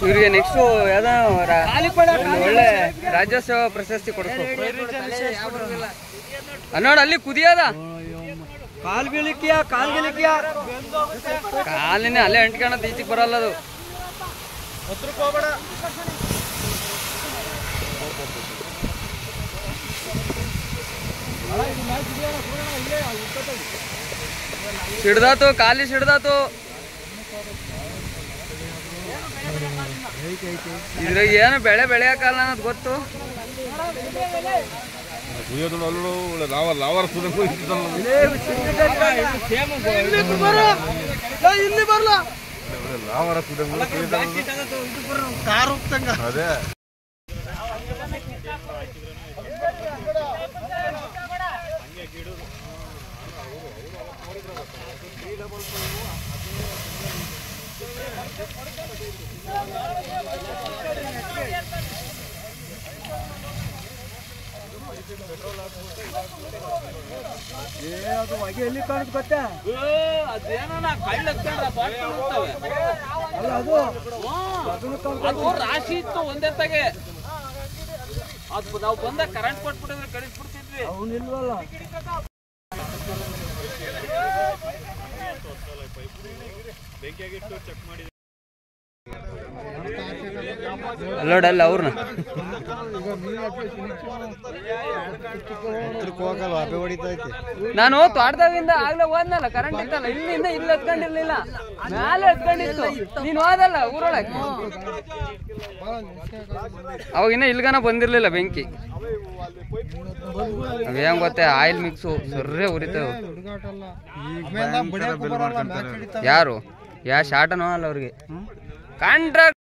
ಇವ್ರಿಗೆ ನೆಕ್ಸ್ಟ್ ಯಾವ್ದೋ ಒಳ್ಳೆ ರಾಜ್ಯೋತ್ಸವ ಪ್ರಶಸ್ತಿ ಕೊಡಿಸ್ತು. ನೋಡ ಅಲ್ಲಿ ಕುದಿಯದ ಕಾಲಿನ ಅಲ್ಲೇ ಅಂಟ್ಕೊಳತ್ ಈಚೆಗೆ ಬರಲ್ಲ ಅದು. ಸಿಡ್ದಾತು ಕಾಲಿ ಸಿಡ್ದಾತು. ಇದ್ರಾಗ ಏನು ಬೆಳೆ ಬೆಳೆಯಕಲ್ಲ ಅನ್ನೋದು ಗೊತ್ತು. ಅದೇ ಅದು ಹೊಗೆ ಎಲ್ಲಿ ಕಾಣುತ್ತೆ ಗೊತ್ತಾ? ಅದೇನೋ ಅದು ರಾಶಿ ಇತ್ತು ಒಂದೇ ತಗೆ. ಅದು ನಾವು ಬಂದ ಕರೆಂಟ್ ಕೊಟ್ಬಿಟ್ಟಿದ್ರೆ ಕಳಿಸ್ಬಿಡ್ತಿದ್ವಿ. ಅವನಿಲ್ವಲ್ಲ ಅಲ್ಲೋಡಲ್ಲ ಅವ್ರನ್ನ ನಾನು ತೋಟದಾಗಿಂದ ಆಗ್ಲೇ ಹೋದ್ನಲ್ಲ, ಕರೆಂಟ್ ಇತ್ತಲ್ಲ, ಇಲ್ಲಿಂದ ಇಲ್ಲಿ ಹತ್ಕೊಂಡಿರ್ಲಿಲ್ಲ, ಮ್ಯಾಲೆ ಹತ್ಕೊಂಡಿತ್ತು. ನೀನ್ ಹೋದಲ್ಲ ಊರೊಳಗೆ, ಅವಾಗಿನ್ನ ಇಲ್ಗನ ಬಂದಿರ್ಲಿಲ್ಲ ಬೆಂಕಿ. ಅವೇನ್ ಗೊತ್ತೇ, ಆಯಿಲ್ ಮಿಕ್ಸು ಸರ್ರೇ ಉರಿತೇವೆ. ಯಾರು ಶಾಟನೋ ಅಲ್ಲ ಅವ್ರಿಗೆ ಕಾಂಟ್ರಾಕ್ಟ್